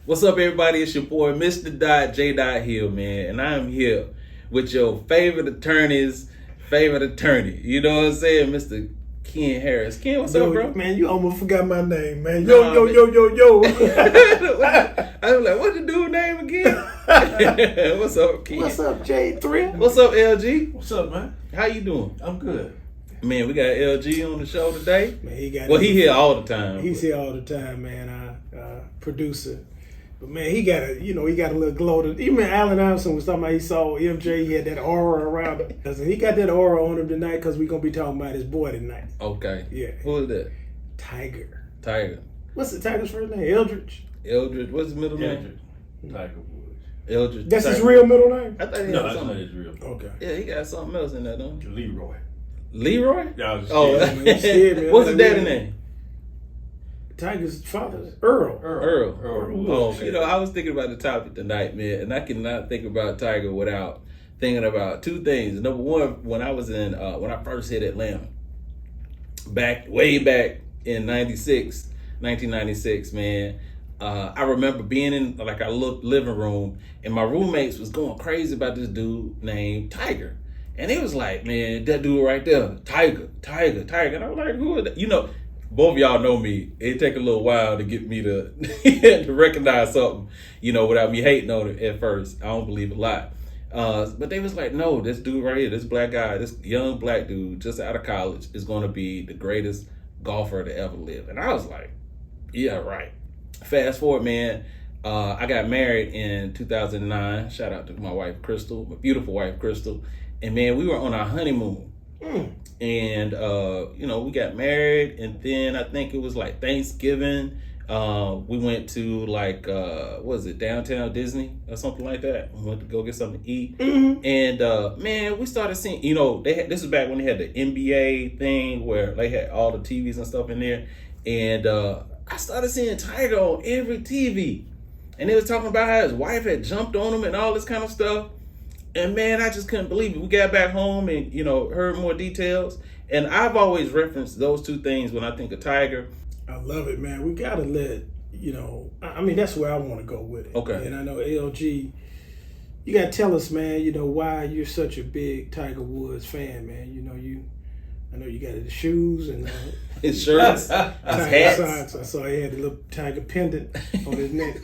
What's up, everybody? It's your boy, Mr. J. Hill, man, and I'm here with your favorite attorney's favorite attorney. You know what I'm saying, Mr. Ken Harris. Ken, what's up, bro? Man, you almost forgot my name, man. Nah, Yo. I was like, what's the dude's name again? What's up, Ken? What's up, J3? What's up, LG? What's up, man? How you doing? I'm good. Man, we got LG on the show today. Man, he here all the time. He's here all the time, man. Producer. But man, he got a little glow. Even Allen Iverson was talking about he saw MJ, he had that aura around him. And he got that aura on him tonight because we're going to be talking about his boy tonight. Okay. Yeah. Who is that? Tiger. What's the Tiger's first name? Eldridge? What's his middle name? Tiger Woods. Eldridge. That's his real middle name? I thought he had No, that's something. not his real. Okay. Yeah, he got something else in there, don't he? Leroy. Leroy? Yeah, I was just Oh, kidding. You scared me. what's his daddy name? Tiger's father, Earl. Earl. Woods. Oh, I was thinking about the topic tonight, man, and I cannot think about Tiger without thinking about two things. Number one, when I was when I first hit Atlanta, way back in 1996, man, I remember being in like our living room, and my roommates was going crazy about this dude named Tiger. And it was like, man, that dude right there, Tiger. And I was like, who is that? You know, both of y'all know me. It take a little while to get me to, to recognize something, without me hating on it at first. I don't believe a lot. But they was like, no, this dude right here, this black guy, this young black dude just out of college is going to be the greatest golfer to ever live. And I was like, yeah, right. Fast forward, man. I got married in 2009. Shout out to my wife, Crystal, my beautiful wife, Crystal. And man, we were on our honeymoon. And, we got married. And then I think it was like Thanksgiving. We went to downtown Disney or something like that. We went to go get something to eat. Mm-hmm. And, man, we started seeing, this is back when they had the NBA thing where they had all the TVs and stuff in there. And I started seeing Tiger on every TV. And they was talking about how his wife had jumped on him and all this kind of stuff. And man, I just couldn't believe it. We got back home and, heard more details. And I've always referenced those two things when I think of Tiger. I love it, man. We got to let, that's where I want to go with it. Okay. And I know LG, you got to tell us, man, why you're such a big Tiger Woods fan, man. I know you got the shoes and his shirts, his hats. Socks. I saw he had the little tiger pendant on his neck.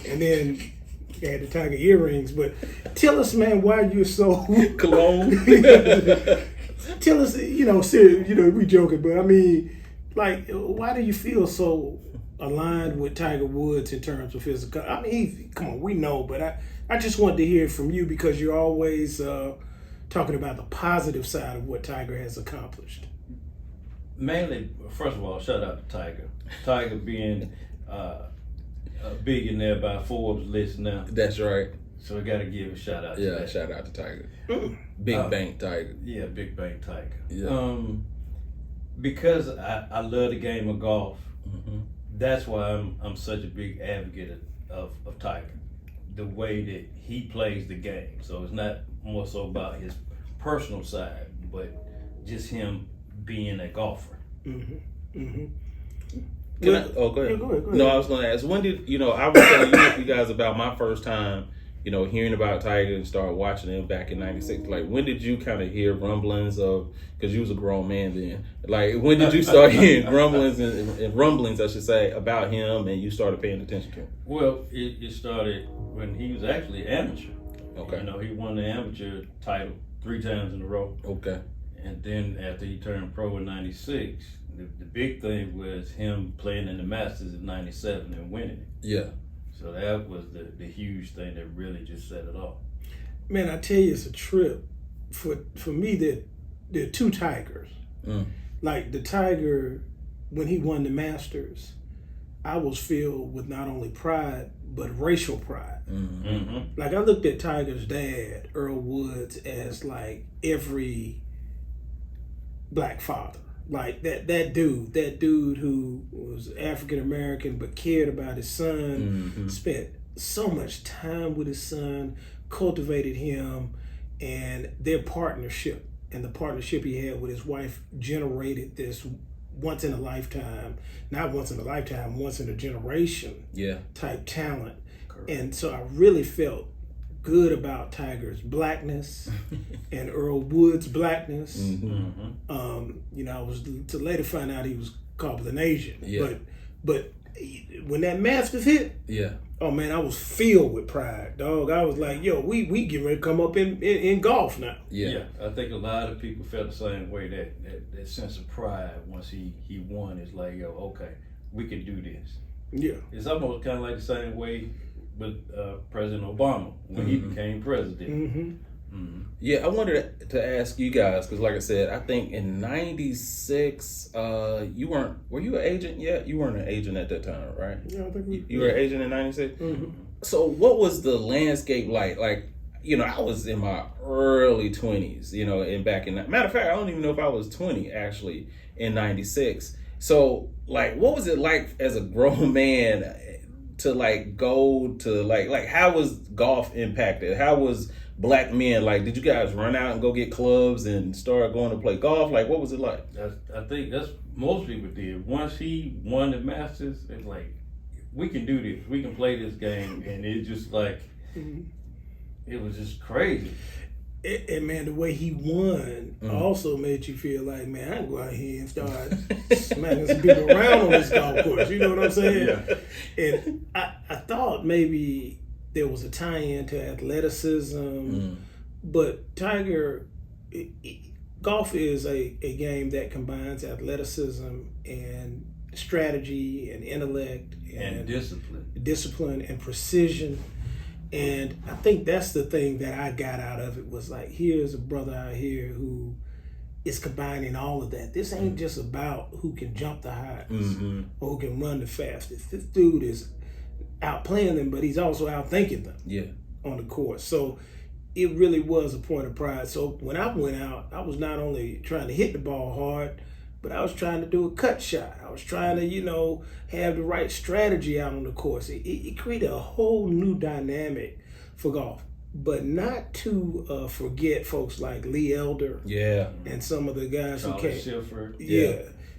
And then he had the tiger earrings. But tell us, man, why you're so... Cologne. Tell us, serious, we joking, but I mean, like, why do you feel so aligned with Tiger Woods in terms of physical? I mean, come on, we know, but I just wanted to hear it from you because you're always talking about the positive side of what Tiger has accomplished. Mainly, first of all, shout out to Tiger. Tiger being a billionaire by Forbes list now. That's right. So I got to give a shout out to Yeah, that. shout out to Tiger. Big Bank Tiger. Yeah, Big Bank Tiger. Yeah. Because I love the game of golf, Mm-hmm. that's why I'm such a big advocate of Tiger. The way that he plays the game. So it's not more so about his personal side, but just him being a golfer. Mm-hmm. Mm-hmm. Go ahead. Yeah, go ahead. No, I was going to ask, when did, I was telling you guys about my first time, hearing about Tiger and started watching him back in 96. Like, when did you kind of hear rumblings of, because you was a grown man then, like, when did you start hearing grumblings and rumblings, I should say, about him and you started paying attention to him? Well, it started when he was actually amateur. Okay. He won the amateur title 3 times in a row. Okay. And then after he turned pro in 96, the big thing was him playing in the Masters in 97 and winning it. Yeah. So that was the huge thing that really just set it off. Man, I tell you, it's a trip. For me, there are two Tigers. Like the Tiger, when he won the Masters, I was filled with not only pride, but racial pride. Mm-hmm. Mm-hmm. Like I looked at Tiger's dad, Earl Woods, as like every black father. Like that dude who was African American but cared about his son, spent so much time with his son, cultivated him, and their partnership and the partnership he had with his wife generated this once in a lifetime, not once in a lifetime, once in a generation Yeah. type talent. Correct. And so I really felt good about Tiger's blackness and Earl Wood's blackness. You know, I was to later find out he was Polynesian. Yeah. But when that Masters hit, Yeah. oh man, I was filled with pride, dog. I was like, yo, we getting ready to come up in golf now. Yeah. I think a lot of people felt the same way. That sense of pride once he won is like, yo, okay, we can do this. Yeah. It's almost kind of like the same way with President Obama when he became president. Yeah, I wanted to ask you guys because, like I said, I think in '96, were you an agent yet? You weren't an agent at that time, right? Yeah, I think You were an agent in '96. So, what was the landscape like? Like, you know, I was in my early 20s, you know, and back in that. Matter of fact, I don't even know if I was 20 actually in '96. So, like, what was it like as a grown man to like go to like how was golf impacted? How was black men, like, did you guys run out and go get clubs and start going to play golf? Like, what was it like? I think that's most people did. Once he won the Masters, it's like, we can do this. We can play this game. And it just like, it was just crazy. And man, the way he won also made you feel like, man, I can go out here and start smacking some people around on this golf course. You know what I'm saying? Yeah. And I thought maybe there was a tie-in to athleticism, but Tiger, golf is a game that combines athleticism and strategy and intellect And discipline and precision. And I think that's the thing that I got out of it was like, here's a brother out here who is combining all of that. This ain't just about who can jump the highest or who can run the fastest. This dude is outplaying them, but he's also outthinking them on the course. So it really was a point of pride. So when I went out, I was not only trying to hit the ball hard, but I was trying to do a cut shot. I was trying to, you know, have the right strategy out on the course. It created a whole new dynamic for golf. But not to forget folks like Lee Elder and some of the guys Charlie who came. Schiffer.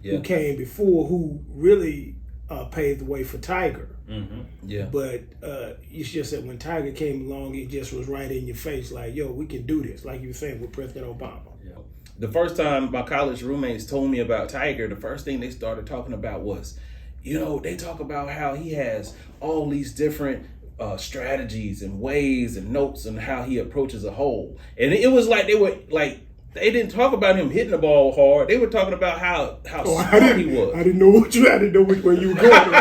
Who came before, who really paved the way for Tiger. But it's just that when Tiger came along, it just was right in your face, like, yo, we can do this, like you were saying with President Obama. The first time my college roommates told me about Tiger, the first thing they started talking about was, you know, they talk about how he has all these different strategies and ways and notes and how he approaches a hole. And it was like they didn't talk about him hitting the ball hard. They were talking about how smart he was. I didn't know which way you were going.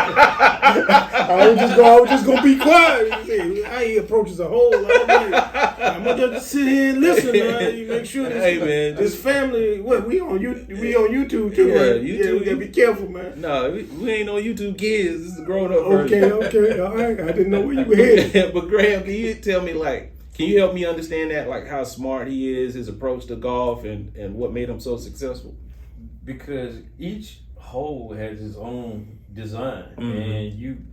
I was just gonna be quiet. You see, how he approaches a hole. I'm gonna just sit here and listen, man. You make sure this family. What we on YouTube too, yeah, right? YouTube. Yeah, we gotta be careful, man. No, we ain't on YouTube kids. This is a grown up version. Okay, all right. I didn't know where you were headed. But Graham, can you tell me, like, can you help me understand that, like how smart he is, his approach to golf, and what made him so successful? Because each hole has its own design, and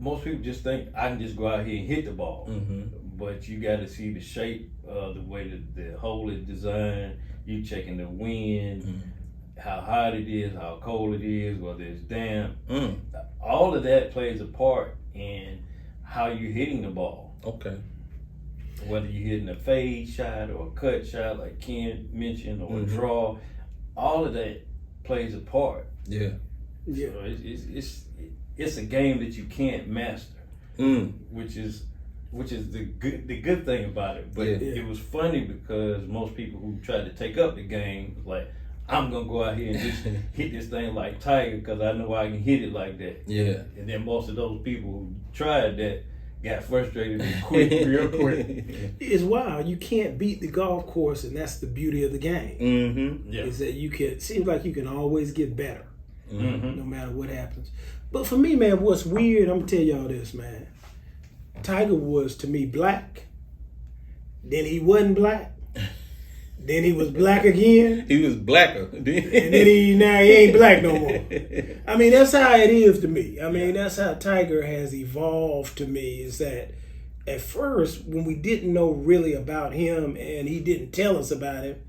most people just think I can just go out here and hit the ball, but you got to see the shape, the way that the hole is designed. You checking the wind, how hot it is, how cold it is, whether it's damp. All of that plays a part in how you're hitting the ball. Okay. Whether you're hitting a fade shot or a cut shot, like Ken mentioned, or a draw, all of that plays a part. Yeah. So it's a game that you can't master, which is the good thing about it. But it was funny because most people who tried to take up the game was like, I'm gonna go out here and just hit this thing like Tiger because I know I can hit it like that. Yeah. And then most of those people who tried that got frustrated and quit real quick. It's wild. You can't beat the golf course, and that's the beauty of the game. Yeah. Is that seems like you can always get better, no matter what happens. But for me, man, what's weird, I'm gonna tell y'all this, man. Tiger was, to me, black. Then he wasn't black. Then he was black again. He was blacker. And then he ain't black no more. I mean, that's how it is to me. I mean, that's how Tiger has evolved to me, is that at first, when we didn't know really about him and he didn't tell us about him,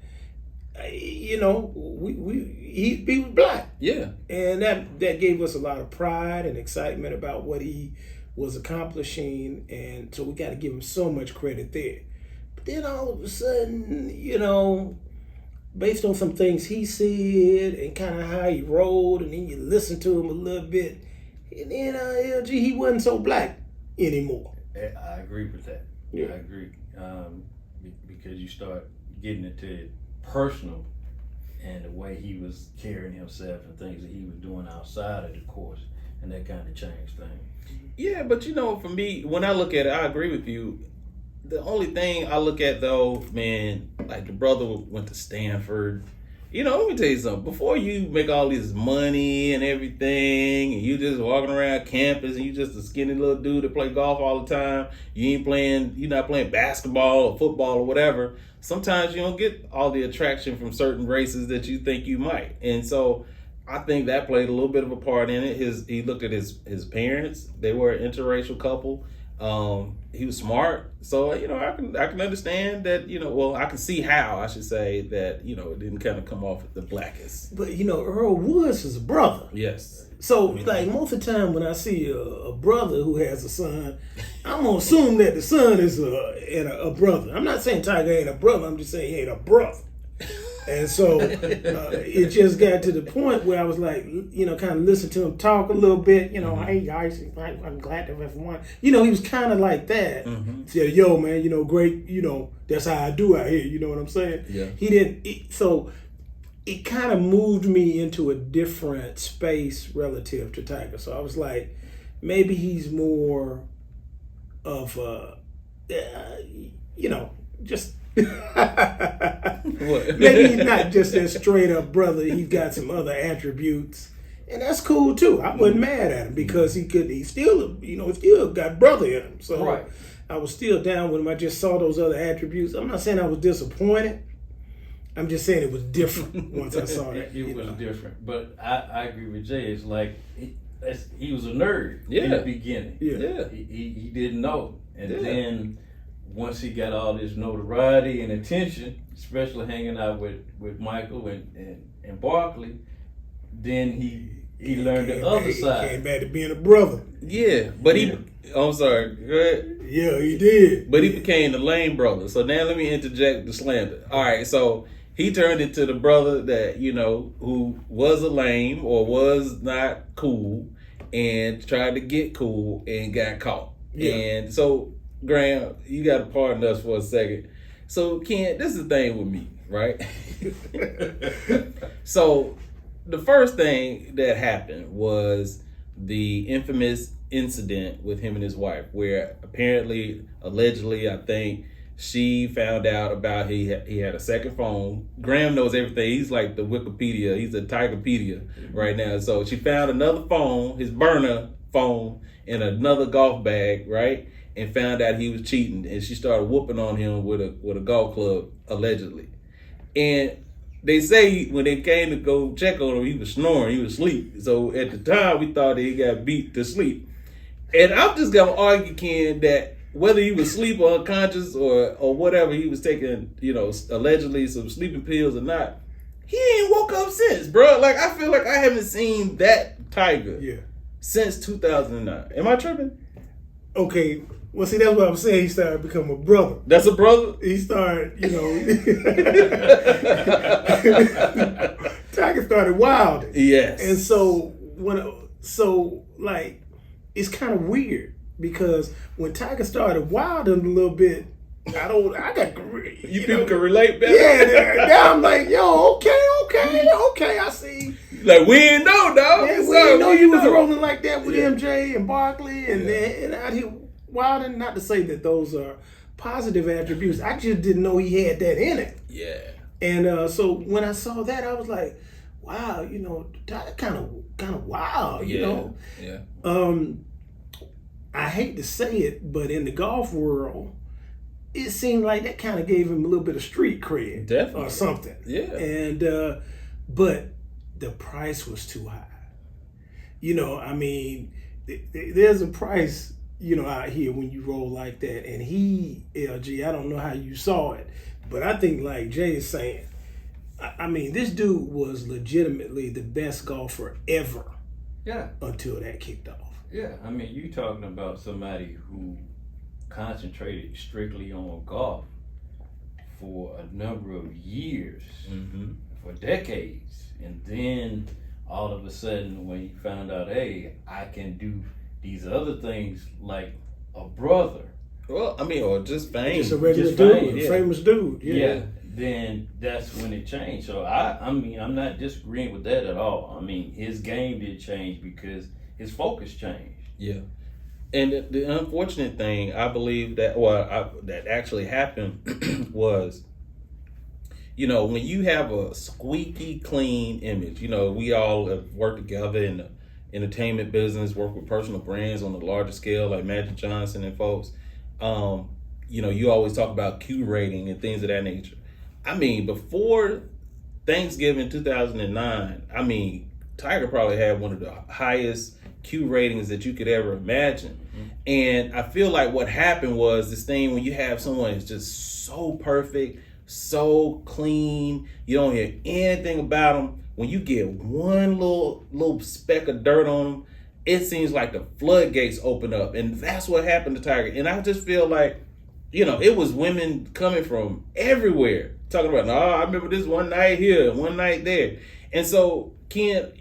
you know, he was black. Yeah. And that gave us a lot of pride and excitement about what he was accomplishing, and so we got to give him so much credit there. But then all of a sudden, you know, based on some things he said and kind of how he rolled, and then you listen to him a little bit, and then LG, he wasn't so black anymore. I agree with that. Yeah. I agree. Because you start getting into personal and the way he was carrying himself and things that he was doing outside of the course, and that kind of changed things. Yeah, but you know, for me, when I look at it, I agree with you. The only thing I look at though, man, like the brother went to Stanford. You know, let me tell you something. Before you make all this money and everything, and you just walking around campus and you just a skinny little dude that play golf all the time, you're not playing basketball or football or whatever. Sometimes you don't get all the attraction from certain races that you think you might. And so I think that played a little bit of a part in it. He looked at his parents. They were an interracial couple. He was smart, so you know I can understand that. You know, well, I can see how I should say that. You know, it didn't kind of come off the blackest. But you know, Earl Woods is a brother. Yes. So like most of the time when I see a brother who has a son, I'm gonna assume that the son is a brother. I'm not saying Tiger ain't a brother. I'm just saying he ain't a brother. And so it just got to the point where I was like, you know, kind of listen to him talk a little bit, you know, hey guys, I'm glad to have won. You know, he was kind of like that. Said, yo, man, you know, great, you know, that's how I do out here. You know what I'm saying? Yeah. He didn't, so it kind of moved me into a different space relative to Tiger. So I was like, maybe he's more of you know, just... Maybe he's not just that straight up brother. He's got some other attributes, and that's cool too. I wasn't mad at him because he still, you know, still got brother in him. So Right. I was still down with him. I just saw those other attributes. I'm not saying I was disappointed. I'm just saying it was different once I saw that. It was different, but I agree with Jay. It's like he was a nerd in Yeah. the beginning. Yeah. He didn't know, and Yeah. then once he got all this notoriety and attention, especially hanging out with Michael and Barkley, then he learned the other side. Came back to being a brother. Yeah, but I'm sorry. Go ahead. Yeah, he did. But he became the lame brother. So now let me interject the slander. All right, so he turned into the brother that, you know, who was a lame or was not cool and tried to get cool and got caught. Yeah. And so, Graham, you got to pardon us for a second. So, Ken, this is the thing with me, right? So, the first thing that happened was the infamous incident with him and his wife, where apparently, allegedly, I think she found out about he had a second phone. Graham knows everything. He's like the Wikipedia. He's a Tigerpedia right now. So she found another phone, his burner phone, in another golf bag, right? And found out he was cheating. And she started whooping on him with a golf club, allegedly. And they say when they came to go check on him, he was snoring, he was asleep. So at the time, we thought that he got beat to sleep. And I'm just going to argue, Ken, that whether he was asleep or unconscious or whatever, he was taking, you know, allegedly some sleeping pills or not, he ain't woke up since, bro. Like, I feel like I haven't seen that Tiger since 2009. Am I tripping? Okay. Well, see, that's what I'm saying. He started becoming a brother. That's a brother? He started, you know. Tiger started wilding. Yes. And so, like, it's kind of weird because when Tiger started wilding a little bit, people can relate better? Yeah, now I'm like, yo, okay, I see. Like, we didn't know, dog. Yeah, we didn't know you was rolling like that with MJ and Barkley and out here wilding. Not to say that those are positive attributes. I just didn't know he had that in it. Yeah. And so when I saw that, I was like, wow, you know, kind of wild, you know. Yeah. I hate to say it, but in the golf world, it seemed like that kind of gave him a little bit of street cred. Definitely. Or something. Yeah. And, but the price was too high. You know, I mean, there's a price, you know, out here when you roll like that. And LG, I don't know how you saw it, but I think like Jay is saying, I mean, this dude was legitimately the best golfer ever Yeah, until that kicked off. yeah. I mean, you talking about somebody who concentrated strictly on golf for a number of years, for decades, and then all of a sudden, when he found out, hey, I can do these other things like a brother. Well, I mean, or just fame. Just a regular Just dude, fame, a famous dude. Yeah. Then that's when it changed. So I mean, I'm not disagreeing with that at all. I mean, his game did change because his focus changed. Yeah. And the unfortunate thing, I believe that that actually happened was, you know, when you have a squeaky clean image, you know, we all have worked together in the entertainment business, work with personal brands on a larger scale like Magic Johnson and folks. You know, you always talk about Q rating and things of that nature. I mean, before Thanksgiving 2009, I mean, Tiger probably had one of the highest Q ratings that you could ever imagine. And I feel like what happened was this thing when you have someone that's just so perfect, so clean, you don't hear anything about them. When you get one little speck of dirt on them, it seems like the floodgates open up. And that's what happened to Tiger. And I just feel like, you know, it was women coming from everywhere talking about, I remember this one night here, one night there. And so, Ken,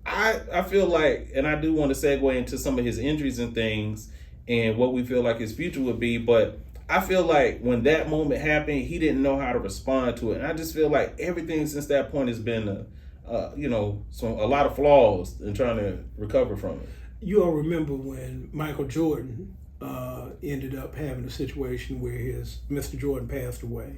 I feel like, and I do want to segue into some of his injuries and things and what we feel like his future would be, but I feel like when that moment happened, he didn't know how to respond to it. And I just feel like everything since that point has been, you know, a lot of flaws in trying to recover from it. You all remember when Michael Jordan ended up having a situation where his Mr. Jordan passed away.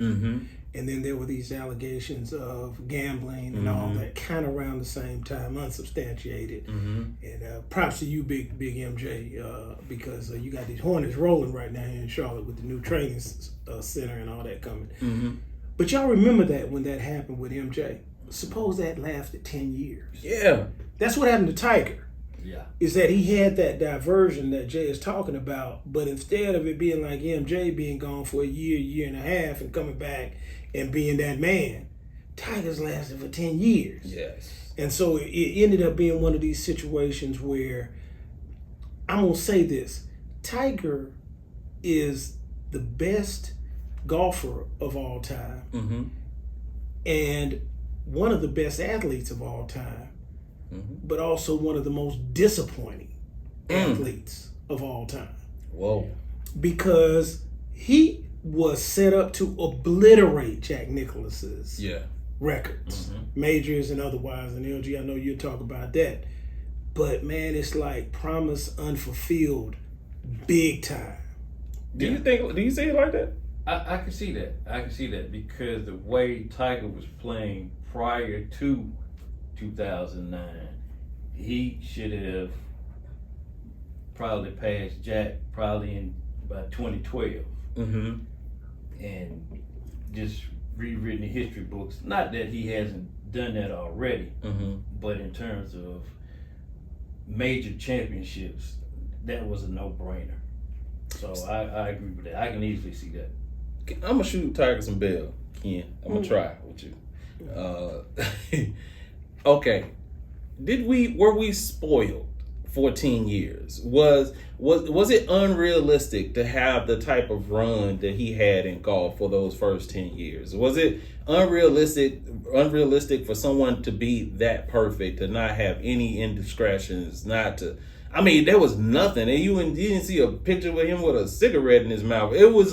And then there were these allegations of gambling and all that kind of around the same time, unsubstantiated. And props to you, big MJ, because you got these Hornets rolling right now here in Charlotte with the new training center and all that coming. But y'all remember that when that happened with MJ? Suppose that lasted 10 years. Yeah. That's what happened to Tiger. Yeah. Is that he had that diversion that Jay is talking about, but instead of it being like MJ being gone for a year and a half and coming back and being that man, Tiger's lasted for 10 years. Yes. And so it ended up being one of these situations where, I'm going to say this, Tiger is the best golfer of all time and one of the best athletes of all time, but also one of the most disappointing athletes of all time. Whoa. Because he was set up to obliterate Jack Nicklaus's records, majors and otherwise. And LG, I know you'll talk about that. But man, it's like promise unfulfilled, big time. Do you see it like that? I can see that. I can see that because the way Tiger was playing prior to 2009, he should have probably passed Jack probably in about 2012. And just rewritten the history books. Not that he hasn't done that already, but in terms of major championships, that was a no-brainer. So I agree with that. I can easily see that. I'm gonna shoot Tiger some bail, Ken. I'm gonna try with you. Okay. Were we spoiled 14 years? Was it unrealistic to have the type of run that he had in golf for those first 10 years? Was it unrealistic for someone to be that perfect, to not have any indiscretions, I mean, there was nothing. And you didn't see a picture with him with a cigarette in his mouth. It was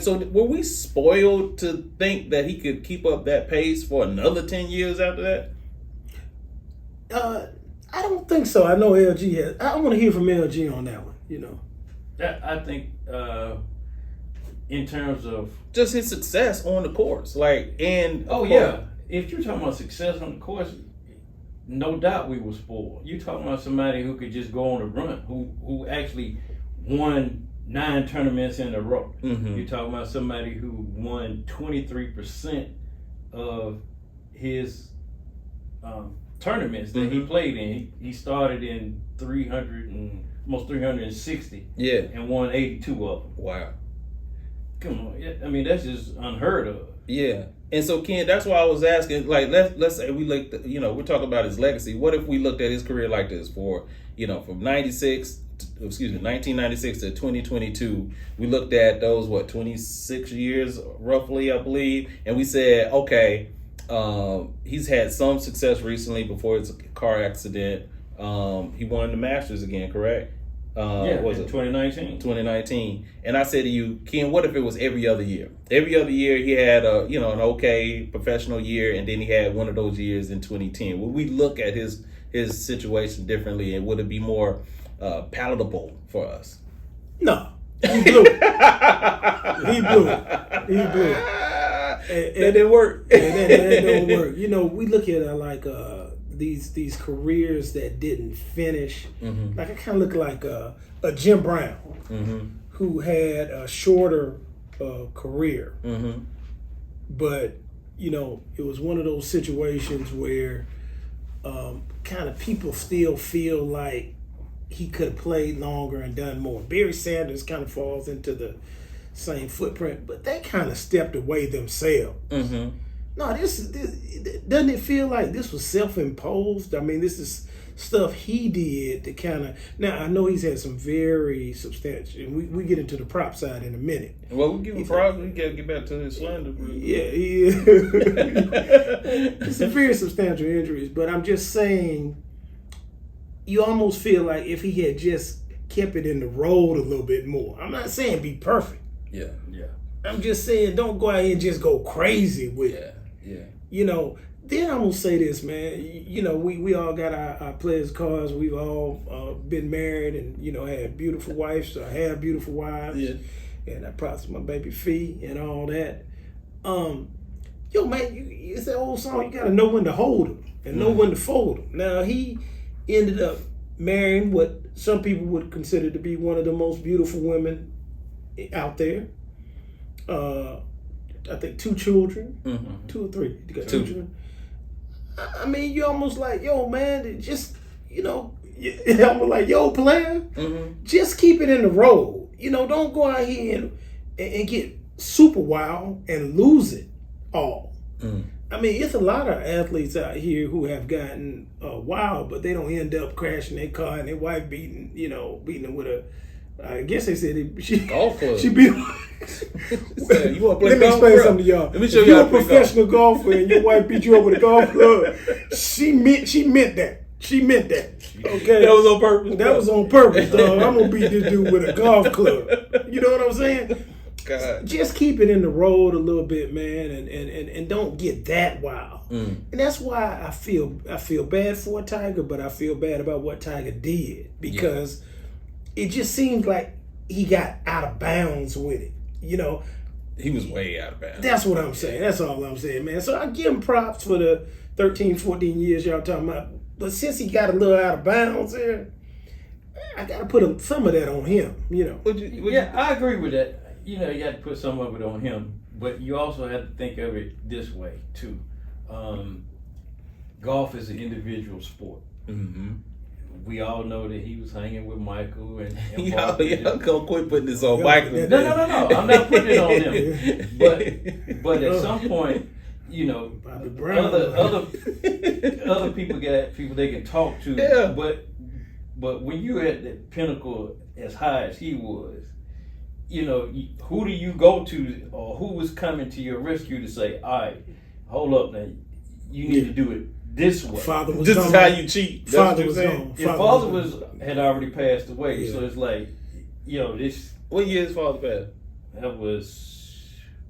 so were we spoiled to think that he could keep up that pace for another 10 years after that? I don't think so. I know LG has. I want to hear from LG on that one, you know. I think in terms of just his success on the course. If you're talking about success on the course, no doubt we were spoiled. You're talking about somebody who could just go on a run, who actually won 9 tournaments in a row. You're talking about somebody who won 23% of his tournaments that he played in. He started in almost 360 and won 82 of them. Wow. Come on. I mean, that's just unheard of. Yeah. And so, Ken, that's why I was asking. Like, let's say we looked, we're talking about his legacy. What if we looked at his career like this from 1996 to 2022? We looked at those 26 years roughly, I believe, and we said, okay, he's had some success recently before his car accident. He won the Masters again, correct? Was it 2019? 2019. And I said to you, Ken, what if it was every other year? Every other year he had an okay professional year, and then he had one of those years in 2010. Would we look at his situation differently, and would it be more palatable for us? No. He blew it. He blew it. That didn't work. That don't work. We look at these careers that didn't finish. Mm-hmm. Like I kind of look like a Jim Brown, Mm-hmm. who had a shorter career, Mm-hmm. but it was one of those situations where kind of people still feel like he could have played longer and done more. Barry Sanders kind of falls into the same footprint, but they kind of stepped away themselves. Mm-hmm. No, this doesn't it feel like this was self-imposed? I mean, this is stuff he did to kind of. Now I know he's had some very substantial, and we get into the prop side in a minute. Well, we give him props. We gotta get back to his slander. Yeah. It's a very substantial injuries, but I'm just saying, you almost feel like if he had just kept it in the road a little bit more. I'm not saying be perfect. Yeah. I'm just saying don't go out here and just go crazy with it. Yeah. Then I'm gonna say this, man. We all got our players' cards. We've all been married and had beautiful wives or have beautiful wives. Yeah. And I props my baby Fee and all that. Man, it's that old song. You gotta know when to hold them and know when to fold them. Now he ended up marrying what some people would consider to be one of the most beautiful women out there. I think 2 children, 2 or 3. You got 2 children. I mean, you almost like, yo, man, just almost like, yo, player, just keep it in the road. Don't go out here and get super wild and lose it all. I mean, it's a lot of athletes out here who have gotten wild, but they don't end up crashing their car and their wife beating them with a. I guess they said golf club. She beat. You want to play Let me golf, explain bro? something to y'all. Let me show if you you're how a to play professional golfer and your wife beat you up with a golf club, she meant that. She meant that. Okay, That was on purpose. That was on purpose, dog. I'm gonna beat this dude with a golf club. You know what I'm saying? God. Just keep it in the road a little bit, man, and don't get that wild. And that's why I feel bad for Tiger, but I feel bad about what Tiger did because it just seems like he got out of bounds with it. He was way out of bounds. That's what I'm saying. That's all I'm saying, man. So I give him props for the 13, 14 years y'all talking about. But since he got a little out of bounds here, I got to put some of that on him, I agree with that. You got to put some of it on him. But you also have to think of it this way, too. Golf is an individual sport. Mm-hmm. We all know that he was hanging with Michael and Y'all gonna quit putting this on Michael. No. I'm not putting it on him. But at some point, other people got people they can talk to. Yeah. But when you're at the pinnacle as high as he was, who do you go to, or who was coming to your rescue to say, all right, hold up now, you need to do it this way. Father was This gone. is how you cheat. That's Father what was you're saying. gone. Your father had already passed away, so it's like, this. What year his father passed? That was.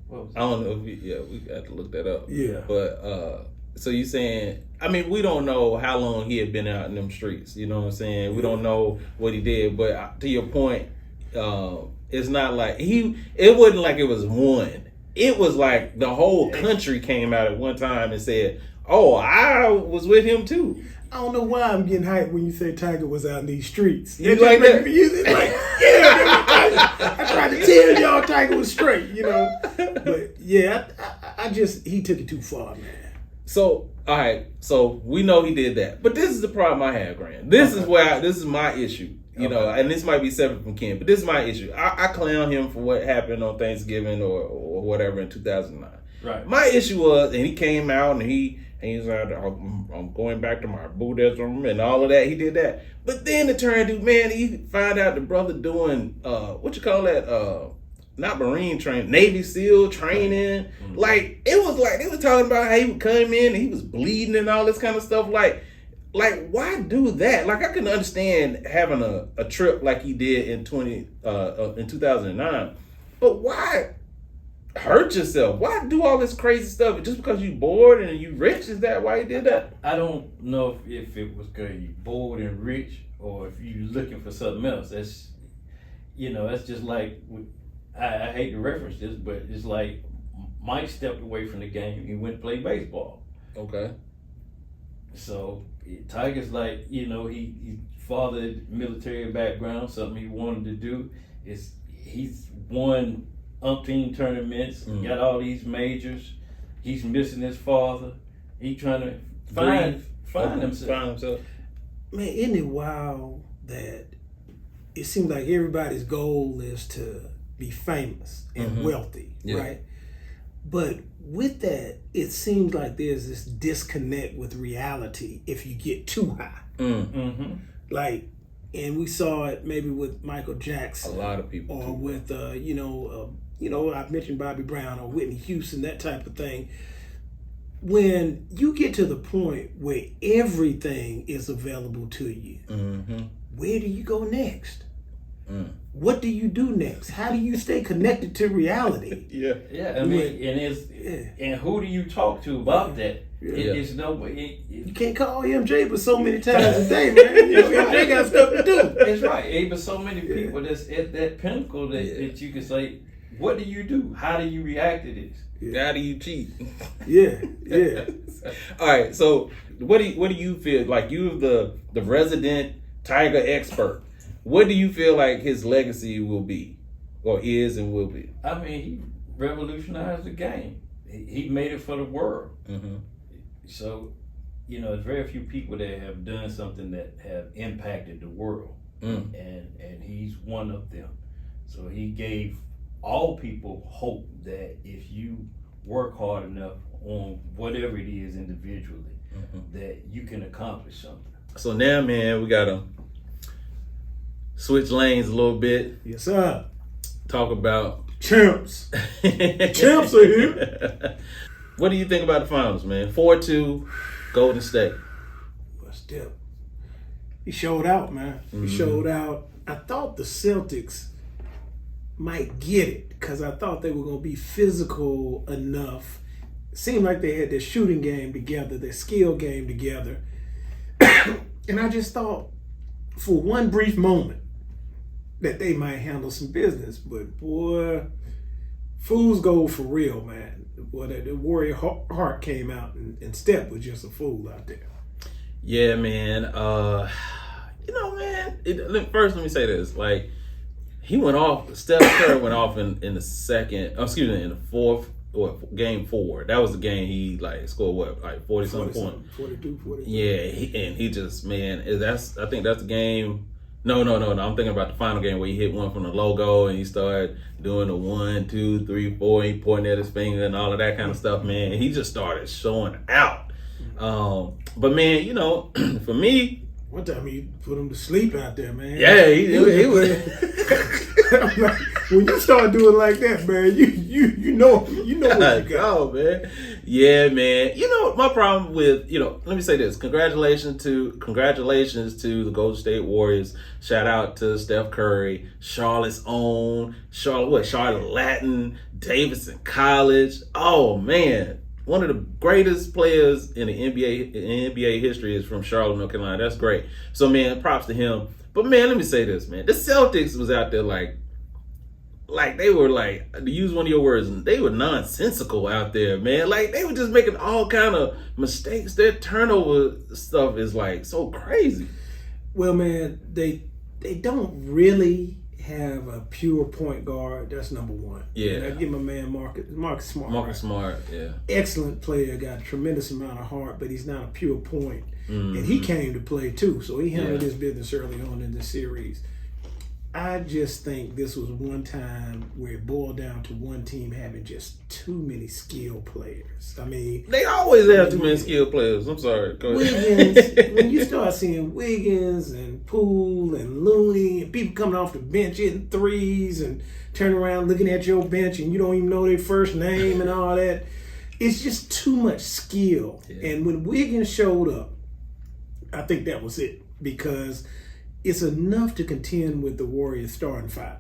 What was I don't know. We got to look that up. Yeah. But so you saying? I mean, we don't know how long he had been out in them streets. You know what I'm saying? We don't know what he did. But to your point, it's not like it wasn't like it was one. It was like the whole country came out at one time and said, "Oh, I was with him too." I don't know why I'm getting hyped when you say Tiger was out in these streets. You like that? I tried to tell y'all Tiger was straight, But he took it too far, man. So, all right. So we know he did that, but this is the problem I have, Grant. This is my issue. And this might be separate from Ken, but this is my issue. I clown him for what happened on Thanksgiving or whatever in 2009. Right. My issue was, and he came out and he's like, I'm going back to my Buddhism and all of that. He did that. But then it turned to, man, he find out the brother doing, what you call that? Not Marine training, Navy SEAL training. Mm-hmm. Like, it was like, they were talking about how he would come in and he was bleeding and all this kind of stuff. Like, why do that? Like, I can understand having a trip like he did in 2009. But why hurt yourself? Why do all this crazy stuff? Just because you bored and you rich? Is that why you did that? I don't know if it was because you bored and rich or if you looking for something else. That's, that's just like, I hate to reference this, but it's like Mike stepped away from the game. He went to play baseball. Okay. So Tiger's like, he fathered military background. Something he wanted to do is he's won umpteen tournaments, got all these majors. He's missing his father. He's trying to find himself. Man, isn't it wild that it seems like everybody's goal is to be famous and wealthy, right? But with that, it seems like there's this disconnect with reality if you get too high. Like, and we saw it maybe with Michael Jackson. A lot of people. Or with, I've mentioned Bobby Brown or Whitney Houston, that type of thing. When you get to the point where everything is available to you, where do you go next? What do you do next? How do you stay connected to reality? Yeah. I mean, and who do you talk to about that? It's nobody. You can't call MJ but so many times a day, man. MJ got stuff to do. That's right. But so many people that's at that pinnacle that you can say, what do you do? How do you react to this? How do you cheat? Yeah. All right. So what do you feel like? You're the resident Tiger expert. What do you feel like his legacy will be, or is and will be? I mean, he revolutionized the game. He made it for the world. So, there's very few people that have done something that have impacted the world, and he's one of them. So he gave all people hope that if you work hard enough on whatever it is individually, that you can accomplish something. So now, man, we gotta switch lanes a little bit. Yes, sir. Talk about champs. Champs are here. What do you think about the finals, man? 4-2, Golden State. Well, still, he showed out, man. He showed out. I thought the Celtics might get it because I thought they were going to be physical enough. It seemed like they had their shooting game together, their skill game together. And I just thought for one brief moment that they might handle some business. But boy, fools go for real, man. Boy, the Warrior Heart came out and Steph was just a fool out there. Yeah, man. Man. First, let me say this. Like, he went off. Steph Curry went off in the in the fourth or game 4. That was the game he scored 40 something points. 42, 43. Yeah, he just, man. I think that's the game. No. I'm thinking about the final game where he hit one from the logo and he started doing the 1, 2, 3, 4. He pointing at his finger and all of that kind of stuff, man. And he just started showing out. But man, for me, one time he put him to sleep out there, man. Yeah, he was. Like, when you start doing like that, man, you know what you got. Oh, man. Yeah, man. My problem with, let me say this. Congratulations to the Golden State Warriors. Shout out to Steph Curry, Charlotte's own, Charlotte Latin, Davidson College. Oh, man. One of the greatest players in the NBA history is from Charlotte, North Carolina. That's great. So, man, props to him. But, man, let me say this, man. The Celtics was out there like they were to use one of your words, they were nonsensical out there, man. Like, they were just making all kind of mistakes. Their turnover stuff is, so crazy. Well, man, they don't really have a pure point guard. That's number one. Yeah. And I give my man Marcus Smart. Marcus Smart, yeah. Excellent player, got a tremendous amount of heart, but he's not a pure point. And he came to play too, so he handled his business early on in the series. I just think this was one time where it boiled down to one team having just too many skilled players. I mean, They always have too many skilled players. I'm sorry. Go ahead. Wiggins, when you start seeing Wiggins and Poole and Looney and people coming off the bench hitting threes and turning around looking at your bench and you don't even know their first name and all that, it's just too much skill. Yeah. And when Wiggins showed up, I think that was it, because it's enough to contend with the Warriors starting five.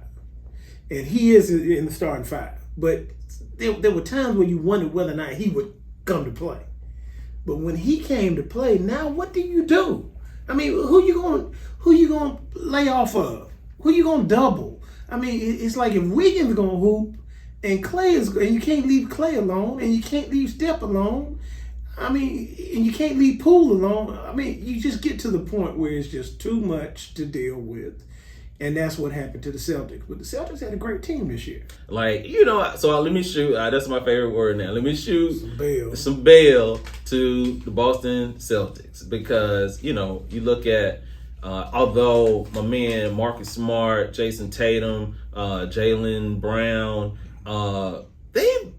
And he is in the starting five. But there were times when you wondered whether or not he would come to play. But when he came to play, now what do you do? I mean, who you gonna lay off of? Who you gonna double? I mean, it's like if Wiggins gonna hoop and and you can't leave Clay alone, and you can't leave Steph alone. I mean, and you can't leave Poole alone. I mean, you just get to the point where it's just too much to deal with. And that's what happened to the Celtics. But the Celtics had a great team this year. Like, so let me shoot. That's my favorite word now. Let me shoot some bail to the Boston Celtics. Because, you look at, although my man Marcus Smart, Jason Tatum, Jaylen Brown,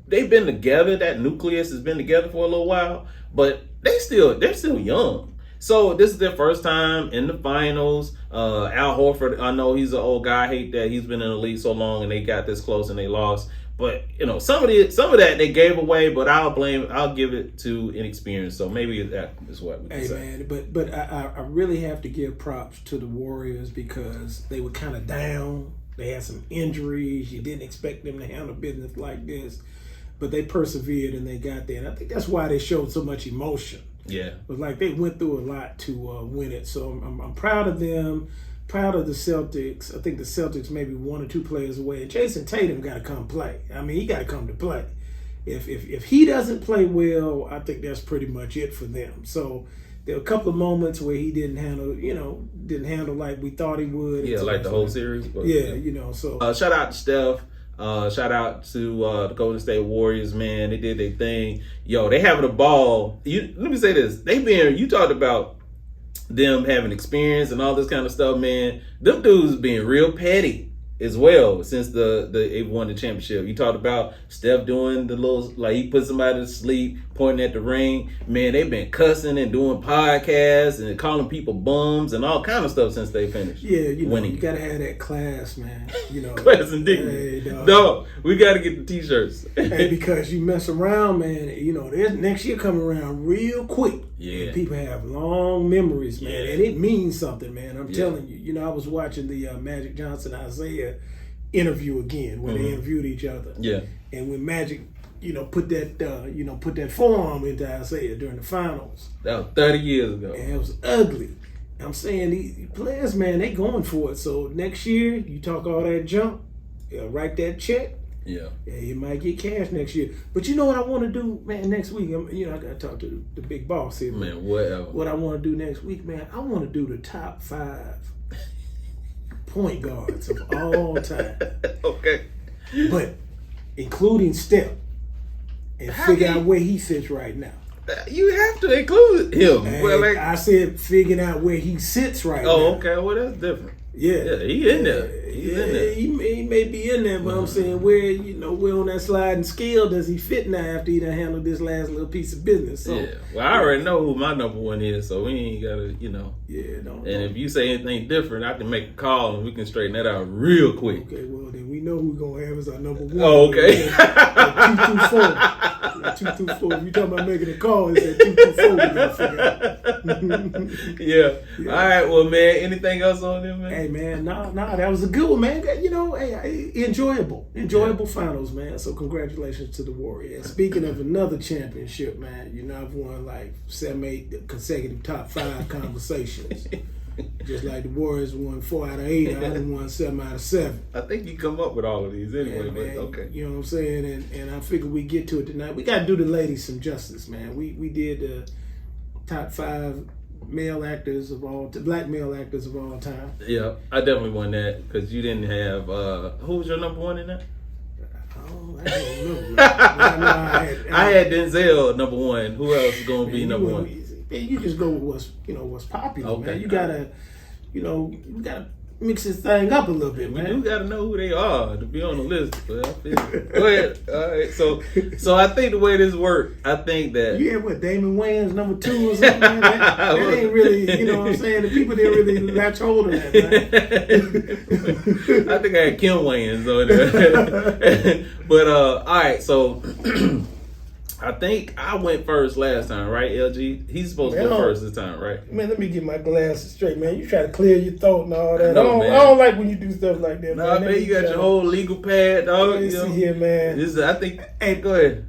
they've been together. That nucleus has been together for a little while, but they're still young. So this is their first time in the finals. Al Horford, I know he's an old guy. I hate that he's been in the league so long and they got this close and they lost. But some of that they gave away. But I'll give it to inexperience. So maybe that is what we can say. Man, but I really have to give props to the Warriors because they were kind of down. They had some injuries. You didn't expect them to handle business like this. But they persevered and they got there. And I think that's why they showed so much emotion. Yeah. It was like they went through a lot to win it. So I'm proud of them, proud of the Celtics. I think the Celtics maybe one or two players away. And Jason Tatum got to come play. I mean, he got to come to play. If he doesn't play well, I think that's pretty much it for them. So there were a couple of moments where he didn't handle like we thought he would. Yeah, like the whole series. But, so. Shout out to Steph. Shout out to the Golden State Warriors, man. They did their thing. Yo, they having a ball. Let me say this. You talked about them having experience and all this kind of stuff, man. Them dudes being real petty as well since they won the championship. You talked about Steph doing the little, like he put somebody to sleep, pointing at the ring. Man, they've been cussing and doing podcasts and calling people bums and all kind of stuff since they finished. Yeah, winning. You gotta have that class, man. Class and dignity. No, we gotta get the t-shirts. Hey, because you mess around, man. There's next year coming around real quick. Yeah. And people have long memories, man, Yeah. and it means something, man. I'm telling you. I was watching the Magic Johnson Isaiah interview again when they interviewed each other. Yeah. And when Magic, put that forearm into Isaiah during the finals. That was 30 years ago. And it was ugly. I'm saying these players, man, they going for it. So next year, you talk all that junk, write that check. Yeah, you might get cash next year. But you know what I want to do, man, next week? I got to talk to the big boss here. Man, whatever. What I want to do next week, man, I want to do the top 5 point guards of all time. Okay. But including Steph. And figure out where he sits right now. You have to include him. And I said figuring out where he sits right now. Oh, okay. Well, that's different. Yeah, he in there. He's in there. He may be in there, but I'm saying where on that sliding scale does he fit now after he done handled this last little piece of business? So, yeah. Well, I already know who my number one is, so we ain't gotta, Yeah, don't. And if you say anything different, I can make a call and we can straighten that out real quick. Okay, well then we know who we're gonna have as our number one. Oh, okay. 224. 224. If you talking about making a call, it's at 224. We gotta figure out. Yeah. All right. Well, man. Anything else on there, man? Hey, man. Nah. That was a good one, man. Enjoyable finals, man. So congratulations to the Warriors. Speaking of another championship, man. I've won like 7-8 consecutive top 5 conversations. Just like the Warriors won 4 out of 8, I done won 7 out of 7. I think you come up with all of these anyway, Yeah, man. but okay. You know what I'm saying? And I figure we get to it tonight. We got to do the ladies some justice, man. We did the top 5 male actors of black male actors of all time. Yeah, I definitely won that because you didn't have, who was your number one in that? Oh, I don't remember. I had Denzel number 1. Who else is going to be number 1? Man, you just go with what's popular, Okay. man. You gotta, you gotta mix this thing up a little bit, We man. do got to know who they are to be on the list. But I feel it. Go ahead. All right. So I think the way this worked, I think that You had what, Damon Wayans #2 or something? Man? That ain't really, you know what I'm saying? The people didn't really latch hold of that, man. I think I had Kim Wayans on there. But all right, so I think I went first last time, right? LG, he's supposed to go Man, first this time, right? Man, let me get my glasses straight, man. You try to clear your throat and all that. know, man. I don't like when you do stuff like that, Nah, man. man, you got your whole legal pad, dog. Let me You know? see here, man. This is, I think. Hey, go ahead.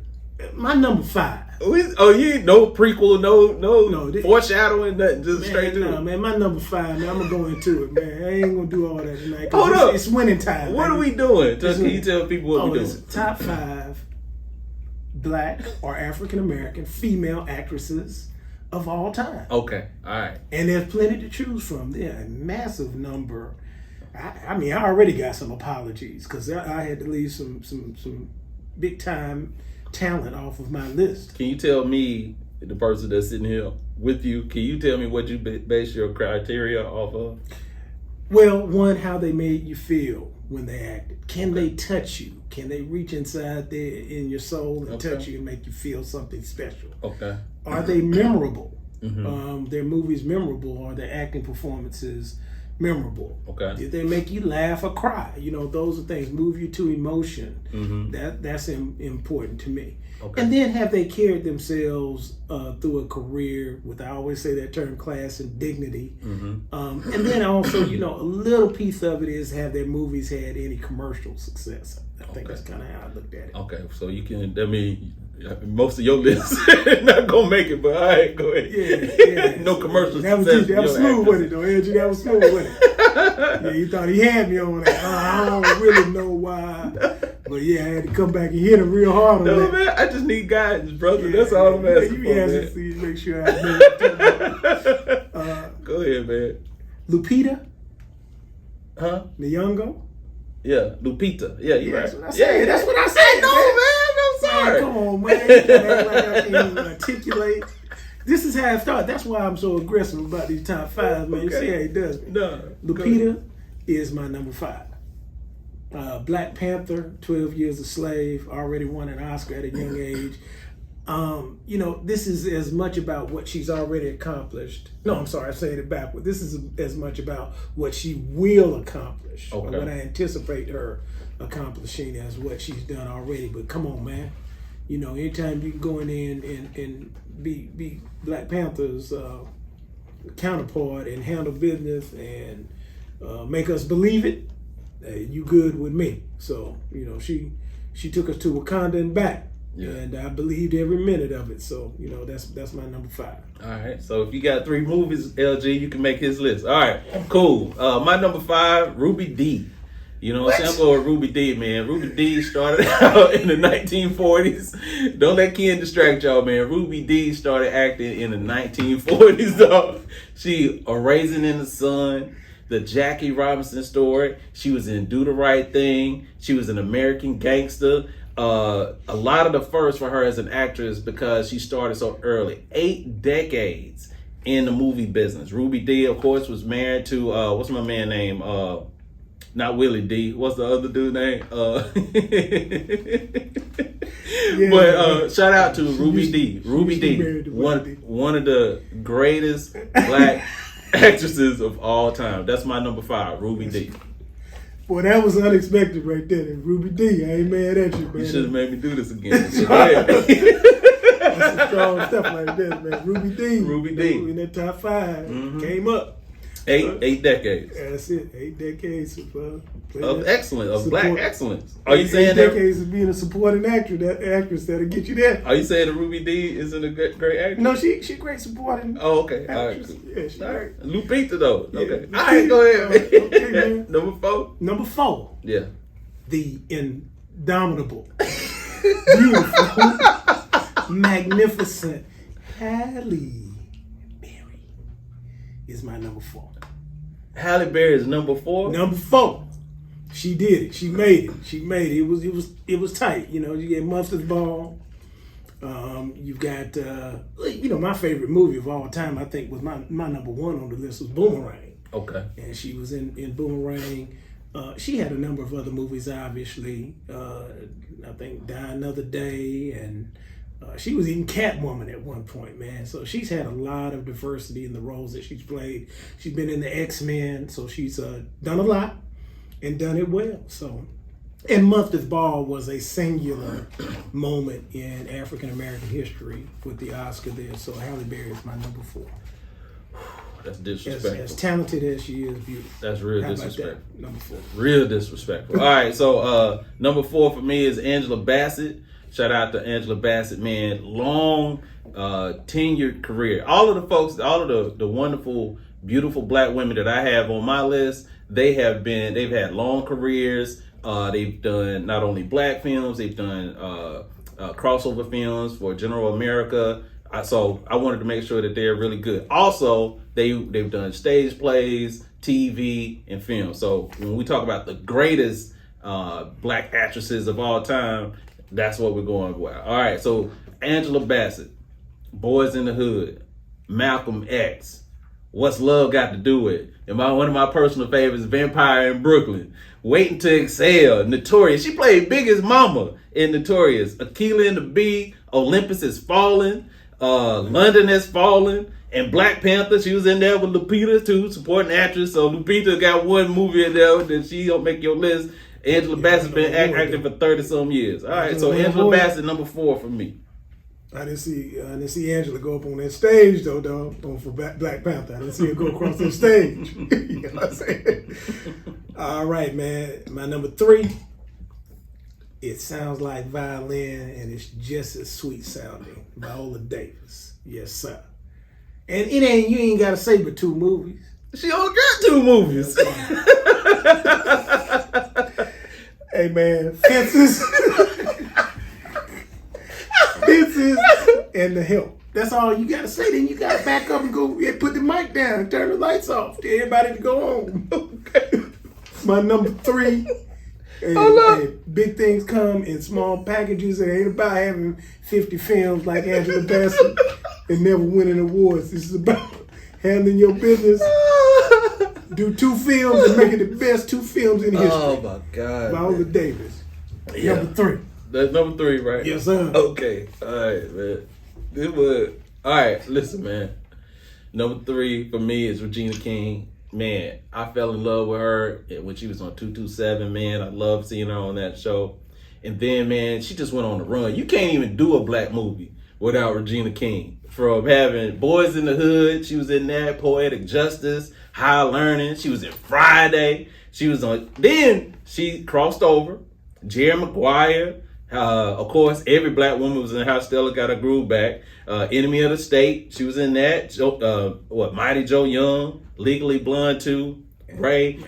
My number 5. Oh, you ain't no prequel, no No, foreshadowing, nothing, just straight Man, to no, it. man, my number 5, man. I'm gonna go into it, man. I ain't gonna do all that tonight. Hold up. It's winning time. What man. are we doing? It's Can you tell people what we're it's doing? top 5 Black or African American female actresses of all time. Okay, all right. And there's plenty to choose from. There are a massive number. I mean, I already got some apologies because I had to leave some big time talent off of my list. Can you tell me, the person that's sitting here with you, can you tell me what you base your criteria off of? Well, one, how they made you feel when they acted. Can they touch you? Can they reach inside there in your soul and touch you and make you feel something special? Okay. Are they memorable? Their movies memorable? Are their acting performances memorable? Okay. Did they make you laugh or cry? You know, those are things. Move you to emotion. That's important to me. Okay. And then have they carried themselves through a career with, I always say that term, class and dignity. And then also, you know, a little piece of it is, have their movies had any commercial success? I think that's kind of how I looked at it. Okay, so you can, that mean most of your list not gonna make it, but all right, go ahead. Yeah. No commercial That was success. that was smooth with it though, Angie. That was smooth with it. Yeah, you thought he had me on that. I don't really know why, but yeah, I had to come back and hit him real hard on No, that. man, I just need guidance, brother. That's all I'm asking You for, asked man. to see, make sure I made it. Go ahead, man. Lupita Huh? Nyong'o. Yeah, Lupita. Yeah, you right. That's what I said. That's what I said. No, man, I'm sorry. Come on, man. You gotta act like I can't even articulate. This is how I start. That's why I'm so aggressive about these top 5, man. You see how he does me. No. Lupita is my number 5. Black Panther, 12 Years a Slave, already won an Oscar at a young age. You know, this is as much about what she's already accomplished. No, I'm sorry, I'm saying it backward. This is as much about what she will accomplish, or what I anticipate her accomplishing, as what she's done already. But come on, man. You know, anytime you can go in there and be Black Panther's counterpart and handle business and make us believe it, you good with me. So, you know, she took us to Wakanda and back. Yeah. And I believed every minute of it. So, you know, that's my number 5. All right. So if you got 3 movies, LG, you can make his list. All right. Cool. My number 5, Ruby Dee. You know what I'm saying? I'm going with Ruby Dee, man. Ruby Dee started out in the 1940s. Don't let Ken distract y'all, man. Ruby Dee started acting in the 1940s, dog. She, A Raisin in the Sun, The Jackie Robinson Story. She was in Do the Right Thing. She was an American Gangster. A lot of the first for her as an actress because she started so early. 8 decades in the movie business. Ruby Dee, of course, was married to, what's my man name? Not Willie D. What's the other dude's name? But shout out to Ruby Dee. Ruby Dee, one of the greatest Black actresses of all time. That's my number 5, Ruby Dee. Boy, that was unexpected right there. Ruby Dee, I ain't mad at you, man. You should have made me do this again. That's some strong stuff like that, man. Ruby Dee. Ruby Dee. In that top 5. Came up. 8 decades. That's it. 8 decades Of excellence, of support. Black excellence. Are you saying 8 that? decades of being a supporting actress that'll get you there. Are you saying that Ruby Dee isn't a great actress? No, she great supporting. Oh, okay. All right. actress. Cool. Yeah, she All right. great. Lupita, though. Yeah. Okay. All right, go ahead. Okay, man. Number 4. Number 4. Yeah. The indomitable, beautiful, magnificent Halle Berry is my number 4. Halle Berry is number 4. Number 4. She did it. She made it. It was tight. You know, you get Mustard Ball. You've got you know, my favorite movie of all time, I think, was my number 1 on the list was Boomerang. Okay. And she was in Boomerang. She had a number of other movies, obviously. I think Die Another Day, and she was even Catwoman at one point, man. So she's had a lot of diversity in the roles that she's played. She's been in the X-Men, so she's done a lot and done it well. So, and Monthly Ball was a singular moment in African American history with the Oscar there. So Halle Berry is my number 4. That's disrespectful. As talented as she is, beautiful. That's real How about disrespectful. that? Number 4. Real disrespectful. All right, so number 4 for me is Angela Bassett. Shout out to Angela Bassett, man. Long tenured career. All of the folks, all of the wonderful, beautiful black women that I have on my list, they've had long careers. They've done not only black films, they've done crossover films for General America. So I wanted to make sure that they're really good. Also, they've done stage plays, TV, and film. So when we talk about the greatest black actresses of all time, that's what we're going with. All right, so Angela Bassett, Boys in the Hood, Malcolm X, What's Love Got to Do With? And one of my personal favorites, Vampire in Brooklyn, Waiting to Exhale, Notorious. She played Biggest Mama in Notorious. Akeelah and the Bee, Olympus Has Fallen, London Has Fallen, and Black Panther. She was in there with Lupita too, supporting actress. So Lupita got one movie in there that she don't make your list. Angela Bassett been acting for 30-some years. All right, so Angela Bassett, number 4 for me. I didn't see Angela go up on that stage though, for Black Panther. I didn't see her go across that stage. You know what I'm saying? All right, man. My number 3. It sounds like violin, and it's just as sweet sounding. Viola Davis, yes sir. And you ain't got to say but 2 movies. She only got 2 movies. Hey man, Fences, and The Help. That's all you gotta say. Then you gotta back up and go put the mic down and turn the lights off. Tell everybody to go home. Okay. My number 3. And big things come in small packages. It ain't about having 50 films like Angela Bassett and never winning awards. This is about handling your business. Do 2 films and make it the best 2 films in history. Oh my God. Viola Davis. Yeah. Number 3. That's number 3, right? Yes, sir. Okay. All right, man. All right, listen, man. Number 3 for me is Regina King. Man, I fell in love with her when she was on 227, man. I love seeing her on that show. And then, man, she just went on the run. You can't even do a black movie without Regina King. From having Boys in the Hood, she was in that, Poetic Justice, High Learning. She was in Friday. Then she crossed over. Jerry Maguire. Of course, every black woman was in How Stella Got Her Groove Back. Enemy of the State. She was in that. Mighty Joe Young. Legally Blonde 2. Ray.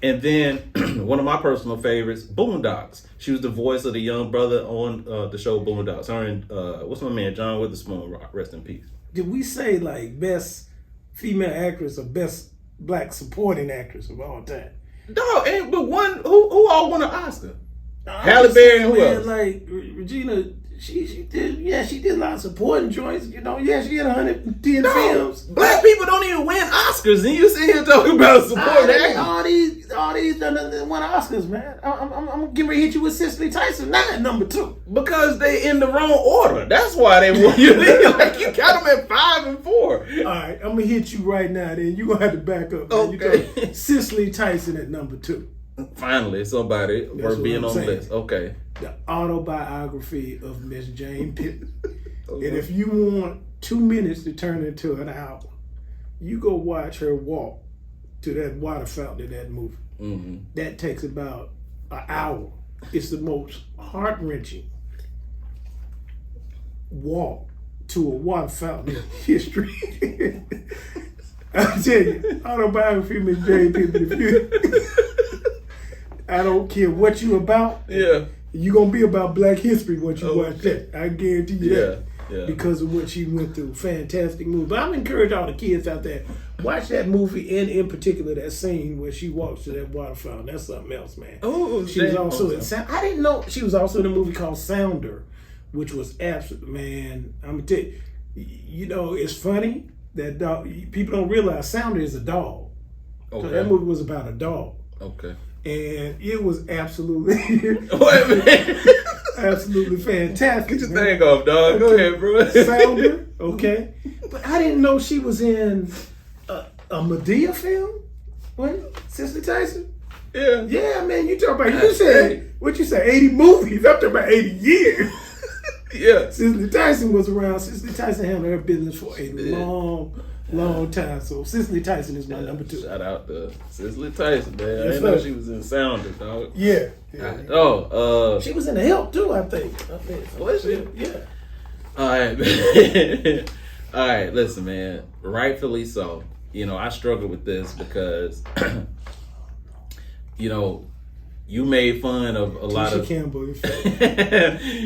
And then one of my personal favorites, Boondocks. She was the voice of the young brother on the show Boondocks. Her and what's my man, John Witherspoon, rest in peace. Did we say like best female actress or best black supporting actress of all time? No, but one who all won an Oscar? Halle Berry and who else? Like Regina, she did a lot of supporting joints. You know, she had 110 films. Black people don't even win Oscars, and you sit here talking about supporting actors. All these done won Oscars, man. I'm getting ready to hit you with Cicely Tyson now at number 2 because they in the wrong order. That's why they won. You got them at 5 and 4. All right, I'm gonna hit you right now. Then you gonna have to back up. Man. Okay, Cicely Tyson at number 2. Finally, somebody worth being on the list. Okay. The autobiography of Miss Jane Pittman. And if you want 2 minutes to turn into an hour, you go watch her walk to that water fountain in that movie. Mm-hmm. That takes about an hour. It's the most heart-wrenching walk to a water fountain in history. I tell you, autobiography of Miss Jane Pittman. I don't care what you about. Yeah. You're going to be about black history once you watch that. I guarantee you that. Yeah. Because of what she went through. Fantastic movie. But I would encourage all the kids out there, watch that movie and in particular that scene where she walks to that water fountain. That's something else, man. Oh, she was also in I didn't know she was also in a movie called Sounder, which was absolute, man. I'm going to tell you, you know, it's funny, that dog. People don't realize Sounder is a dog. Okay. So that movie was about a dog. Okay. And it was absolutely, Wait a minute. absolutely fantastic. Get your man. thing off, dog. Go ahead, bro. Sounder, okay. But I didn't know she was in a Medea film. What? Cicely Tyson? Yeah. Yeah, man. You talk about, you said, what you say, 80 movies. I'm talking about 80 years. Yeah. Cicely Tyson was around. Cicely Tyson handled her business for a long time. So Cicely Tyson is my number 2. Shout out to Cicely Tyson, man. I Yes, didn't know sir. she was in Sounder, dog. Yeah. Oh, She was in The Help too, I think. Was she? Yeah. all right, man. All right, listen, man. Rightfully so. You know, I struggle with this because, you know, you made fun of a lot Tisha of Campbell, you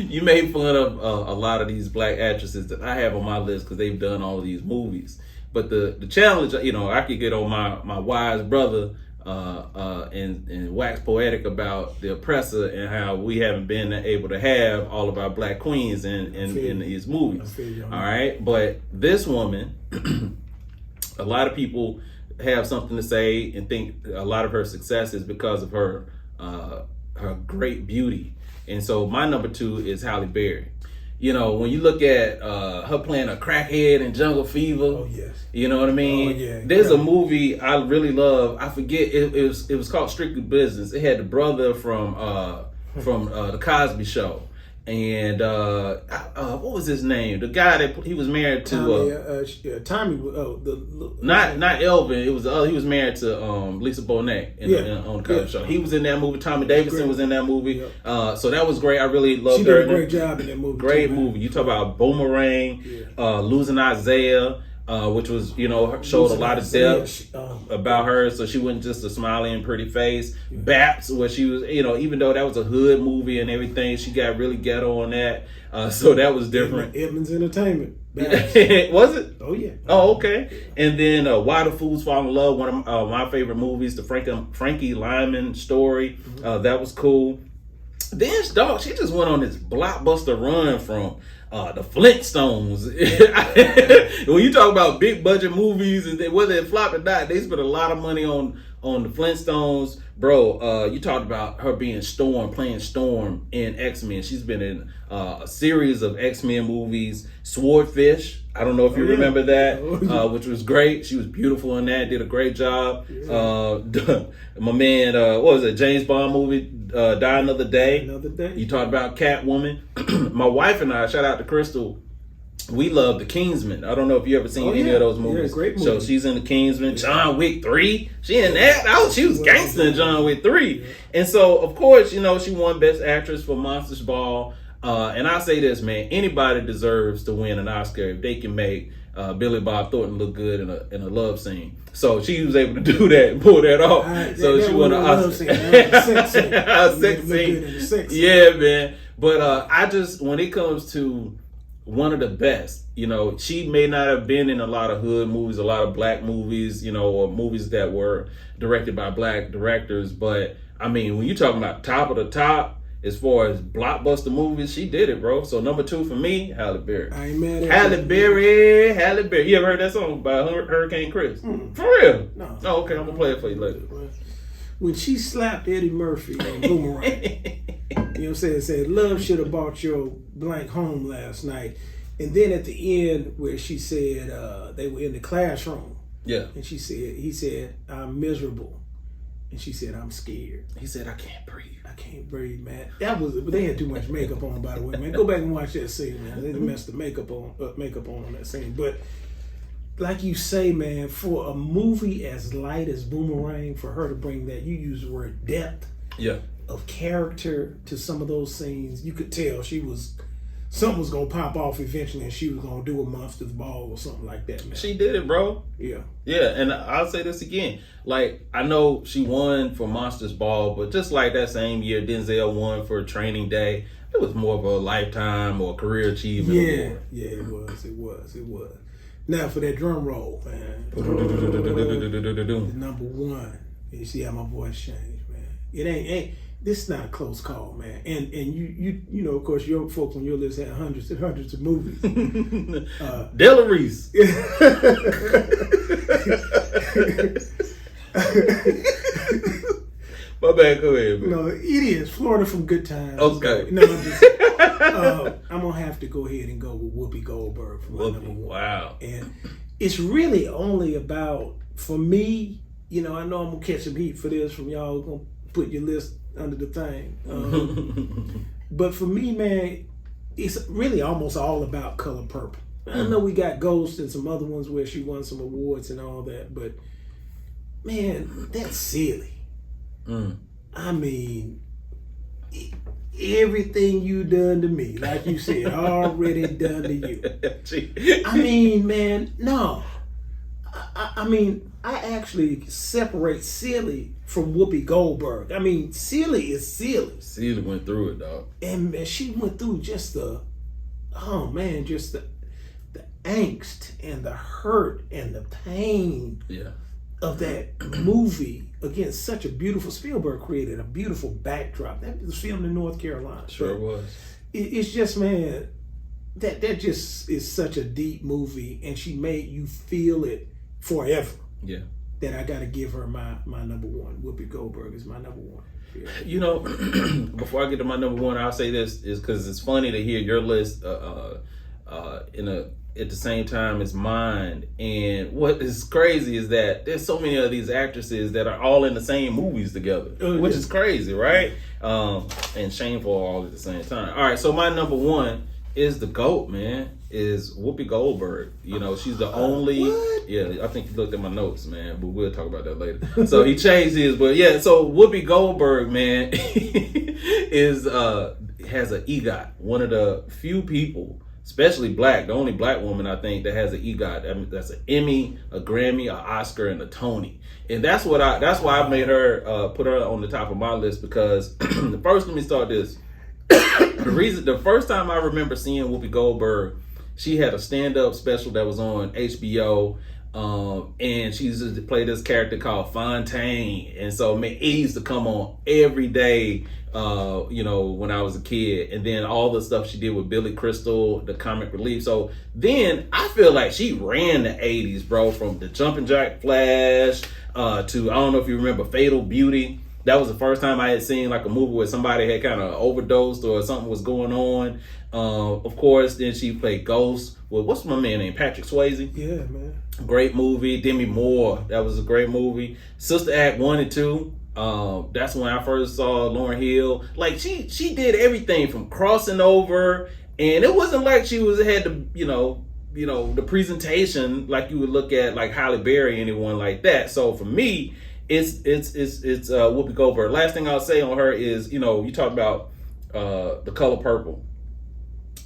you made fun of a lot of these black actresses that I have on my list because they've done all of these movies. But the challenge, you know, I could get on my wise brother and wax poetic about the oppressor and how we haven't been able to have all of our black queens in these movies. All right, but this woman, a lot of people have something to say and think a lot of her success is because of her great beauty. And so my number 2 is Halle Berry. You know, when you look at her playing a crackhead in Jungle Fever, Oh, yes. you know what I mean? Oh, yeah. There's a movie I really love. I forget it was called Strictly Business. It had the brother from the Cosby Show. And what was his name? The guy that he was married to Tommy. not Elvin. It was he was married to Lisa Bonet on the Cosby Show. He was in that movie. Tommy Davidson was in that movie. So that was great. I really loved her. She did a great job in that movie. Great movie. You talk about Boomerang, Losing Isaiah, which was, you know, showed a lot of depth about her. So she wasn't just a smiley and pretty face. Baps, where she was, you know, even though that was a hood movie and everything, she got really ghetto on that. So that was different. Edmonds Entertainment. Was it? Oh, yeah. Oh, okay. And then Why the Fools Fall in Love, one of my favorite movies, the Frankie Lyman story. That was cool. Then, dog, she just went on this blockbuster run from the Flintstones. When you talk about big budget movies and whether it flopped or not, they spent a lot of money on the Flintstones. Bro, you talked about her being Storm, playing Storm in X-Men. She's been in a series of X-Men movies. Swordfish, I don't know if you remember that, which was great. She was beautiful in that, did a great job. My man, what was it, James Bond movie, Die Another Day. You talked about Catwoman. My wife and I, shout out to Crystal, we love The Kingsman. I don't know if you ever seen any of those movies. Yeah, great movie. So she's in The Kingsman. John Wick 3. She in that. She was gangster in John Wick 3. And so, of course, you know, she won Best Actress for Monsters Ball. And I say this, man, anybody deserves to win an Oscar if they can make Billy Bob Thornton look good in a love scene. So she was able to do that and pull that off. So she won an Oscar. Sex scene. Yeah, man. But I just, when it comes to one of the best, you know, she may not have been in a lot of hood movies, a lot of black movies, you know, or movies that were directed by black directors. But I mean, when you're talking about top of the top, as far as blockbuster movies, she did it, bro. So number 2 for me, Halle Berry. I ain't mad at Halle Berry. You ever heard that song by Hurricane Chris? For real? No. Oh, okay. I'm gonna play it for you later. When she slapped Eddie Murphy on Boomerang, you know what I'm saying? Said, love should have brought your blank home last night. And then at the end where she said they were in the classroom. Yeah. And he said, I'm miserable. And she said, I'm scared. He said, I can't breathe. I can't breathe, man. But they had too much makeup on, by the way, man. Go back and watch that scene, man. They messed the makeup on that scene. But like you say, man, for a movie as light as Boomerang, for her to bring that, you use the word depth of character to some of those scenes, you could tell something was gonna pop off eventually, and she was gonna do a Monsters Ball or something like that, man. She did it, bro. Yeah. And I'll say this again. Like, I know she won for Monsters Ball, but just like that same year, Denzel won for Training Day. It was more of a lifetime or career achievement award. Yeah, it was. Now for that drum roll, man. The number 1. You see how my voice changed, man. It ain't this is not a close call, man. And you know, of course, your folks on your list had hundreds and hundreds of movies. Della Reese. My bad, go ahead, man. No, it is Florida from Good Times. Okay. No, I'm just. I'm gonna have to go ahead and go with Whoopi Goldberg for my number one. Wow. And it's really only about, for me, you know, I know I'm gonna catch some heat for this from y'all. Gonna put your list under the thing. But for me, man, it's really almost all about Color Purple. I know we got Ghost and some other ones where she won some awards and all that, but man, that's silly. I mean, everything you done to me, like you said, already done to you. I mean, man, no. I mean, I actually separate silly from Whoopi Goldberg. I mean, silly is silly. Silly went through it, dog. And man, she went through just the angst and the hurt and the pain of that movie. Again, such a beautiful, Spielberg created a beautiful backdrop. That was filmed in North Carolina. Sure was. It's just, man, that just is such a deep movie, and she made you feel it forever. Yeah. That I got to give her my number one. Whoopi Goldberg is my number one. Yeah. You know, before I get to my number one, I'll say this is because it's funny to hear your list at the same time as mine. And what is crazy is that there's so many of these actresses that are all in the same movies together, which is crazy, right? And shameful all at the same time. All right, so my number one is the GOAT, man, is Whoopi Goldberg. You know, she's the only... Yeah, I think you looked at my notes, man, but we'll talk about that later. So he changed his, but yeah, so Whoopi Goldberg, man, has an EGOT. One of the few people, especially black, the only black woman I think that has an EGOT. I mean, that's an Emmy, a Grammy, an Oscar, and a Tony. And that's why I made her put her on the top of my list, because first, let me start this. The first time I remember seeing Whoopi Goldberg, she had a stand-up special that was on HBO, and she used to play this character called Fontaine. And so, man, it used to come on every day, you know, when I was a kid. And then all the stuff she did with Billy Crystal, the comic relief. So then I feel like she ran the 80s, bro, from the Jumpin' Jack Flash to, I don't know if you remember, Fatal Beauty. That was the first time I had seen like a movie where somebody had kind of overdosed or something was going on. Of course, then she played Ghost with, what's my man named, Patrick Swayze? Yeah, man. Great movie. Demi Moore, that was a great movie. Sister Act 1 and 2. That's when I first saw Lauryn Hill. Like she did everything from crossing over, and it wasn't like she had the you know the presentation like you would look at like Halle Berry, anyone like that. So for me, it's Whoopi Goldberg. Last thing I'll say on her is, you know, you talk about The Color Purple.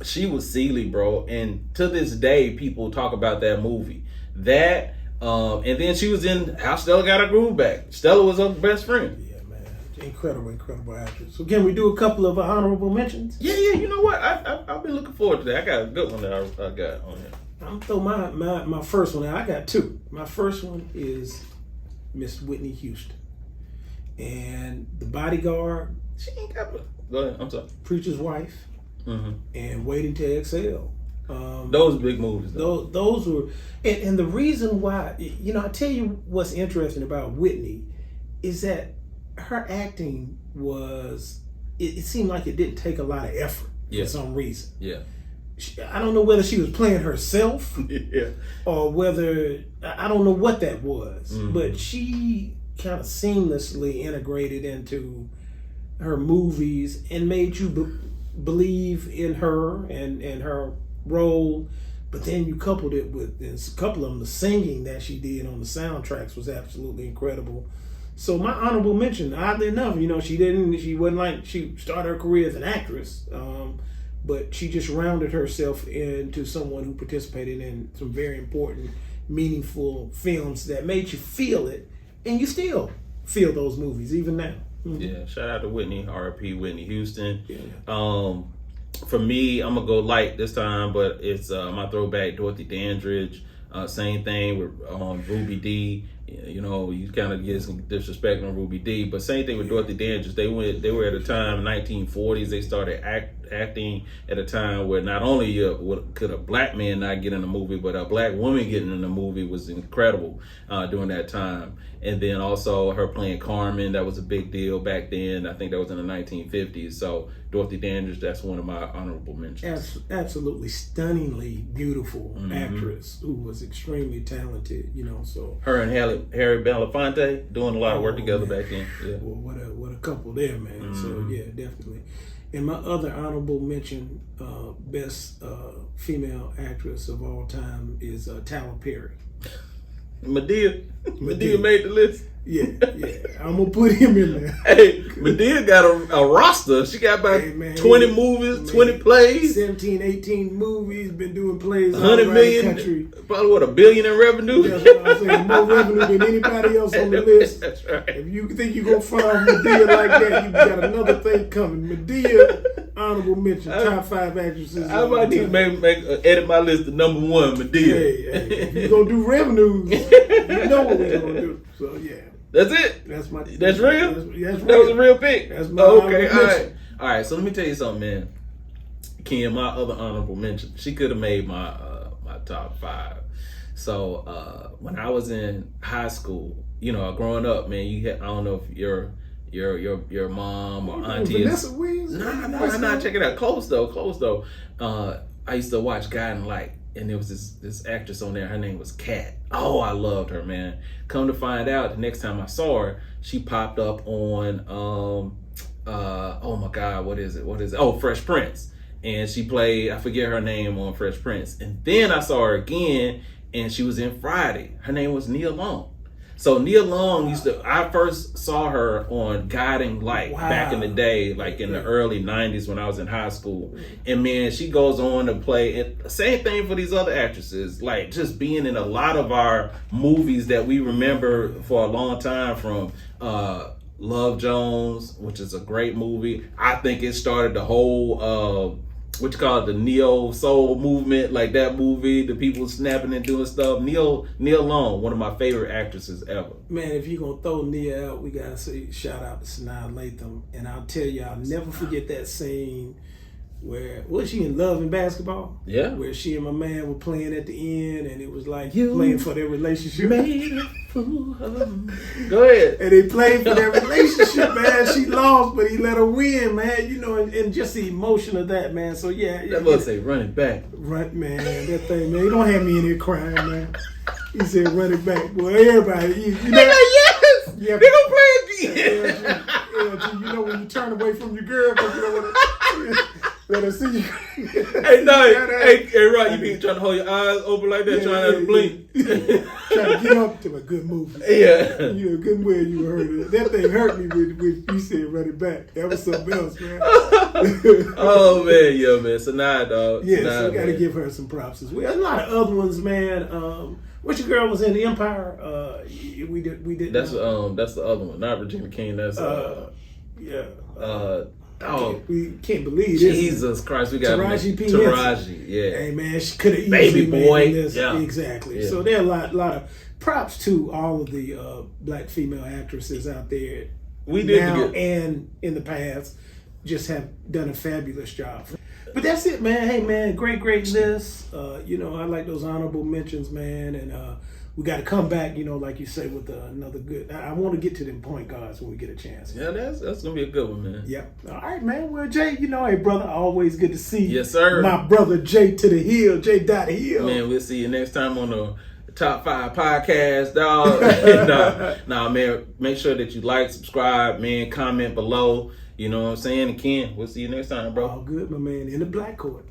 She was Celie, bro, and to this day people talk about that movie. That and then she was in How Stella Got Her Groove Back. Stella was her best friend. Yeah, man, incredible actress. So can we do a couple of honorable mentions? Yeah. You know what? I've been looking forward to that. I got a good one that I got on here. I'm gonna throw my first one out. I got two. My first one is Miss Whitney Houston, and The Bodyguard. She ain't got. Go ahead. I'm sorry. Preacher's Wife, and Waiting to Exhale. Those big movies. Those were, and the reason why, you know, I tell you what's interesting about Whitney is that her acting was. It seemed like it didn't take a lot of effort for some reason. Yeah. I don't know whether she was playing herself, or whether, I don't know what that was, but she kind of seamlessly integrated into her movies and made you believe in her and her role. But then you coupled it with a couple of them, the singing that she did on the soundtracks was absolutely incredible. So my honorable mention, oddly enough, you know, she wasn't like she started her career as an actress. But she just rounded herself into someone who participated in some very important, meaningful films that made you feel it, and you still feel those movies even now. Yeah, shout out to Whitney, R.I.P. Whitney Houston. Yeah. For me, I'm gonna go light this time, but it's my throwback, Dorothy Dandridge. Same thing with Ruby Dee. You know, you kind of get some disrespect on Ruby Dee, but same thing with Dorothy Dandridge. They were at a time, 1940s. They started acting at a time where not only could a black man not get in a movie, but a black woman getting in a movie was incredible during that time. And then also her playing Carmen, that was a big deal back then. I think that was in the 1950s. So Dorothy Dandridge, that's one of my honorable mentions. Absolutely stunningly beautiful actress who was extremely talented. You know, so her and Harry Belafonte doing a lot of work together back then. Yeah. Well, what a couple there, man. So yeah, definitely. And my other honorable mention, best female actress of all time is Tyler Perry. Madea made the list. Yeah, I'm gonna put him in there. Hey, Madea got a roster. She got about 20 movies, 20 plays, 17, 18 movies. Been doing plays all 100 around million, the country. Probably what, $1 billion in revenue. That's what I'm saying. More revenue than anybody else on the list. That's right. If you think you're gonna front off Madea like that, you got another thing coming. Madea, honorable mention, top 5 actresses. I might need to edit my list to number 1, Madea. Hey, if you're gonna do revenues, you know what we're gonna do. So yeah. That's it. That's real. That's real. That was a real pick. That's my okay. honorable All right. So let me tell you something, man. Ken, my other honorable mention, she could have made my my top 5. So when I was in high school, you know, growing up, man, I don't know if your mom or auntie Vanessa Williams. Nah, check it out. Close though. I used to watch Guiding Light. And there was this actress on there. Her name was Kat. Oh, I loved her, man. Come to find out, the next time I saw her, she popped up on oh my God, what is it? Oh, Fresh Prince. And she played, I forget her name on Fresh Prince. And then I saw her again, and she was in Friday. Her name was Nia Long. So Nia Long I first saw her on Guiding Light back in the day, like in the early 90s when I was in high school. And man, she goes on to play it. Same thing for these other actresses, like just being in a lot of our movies that we remember for a long time, from Love Jones, which is a great movie. I think it started the whole the neo soul movement, like that movie, the people snapping and doing stuff. Nia Long, one of my favorite actresses ever. Man, if you're gonna throw Nia out, we gotta say shout out to Sanaa Lathan. And I'll tell you, I'll never forget that scene where was she in Love and Basketball? Yeah. Where she and my man were playing at the end, and it was like playing for their relationship. Made a fool of me. Go ahead. And they played for their relationship, man. She lost, but he let her win, man. You know, and just the emotion of that, man. So yeah. That must say run it back. Right, man. That thing, man. You don't have me in here crying, man. He said run it back. Boy, everybody. You know, yes! Yeah, they gonna play again. Yeah, you know when you turn away from your girl because you don't want to let her see you. Hey, right, you be trying to hold your eyes open like that, trying not to blink. Trying to get up to a good movie. Yeah. You a good way you heard it. That thing hurt me when you said run it back. That was something else, man. Oh, man, yeah, man. Sanaa, dog. Yeah, so we got to give her some props as well. A lot of other ones, man. Which girl was in the Empire? We did. That's the other one, not Regina King. That's we can't believe Jesus Christ, we got Taraji P. Taraji, yeah. Hey man, she could have easily Baby boy, made this. yeah, exactly. Yeah. So there are a lot of props to all of the black female actresses out there. We did now and in the past, just have done a fabulous job. But that's it, man. Hey man, great list. You know, I like those honorable mentions, man, and we got to come back, you know, like you say, with another good. I want to get to them point guards when we get a chance. Yeah, that's gonna be a good one, man. Yep. All right, man. Well, Jay, you know, hey, brother, always good to see you. Yes, sir. My brother, Jay to the Hill, Jay Dot Hill. Man, we'll see you next time on the Top 5 podcast, dog. Nah, man, make sure that you like, subscribe, man, comment below. You know what I'm saying? And Ken, we'll see you next time, bro. All good, my man. In the Black Court.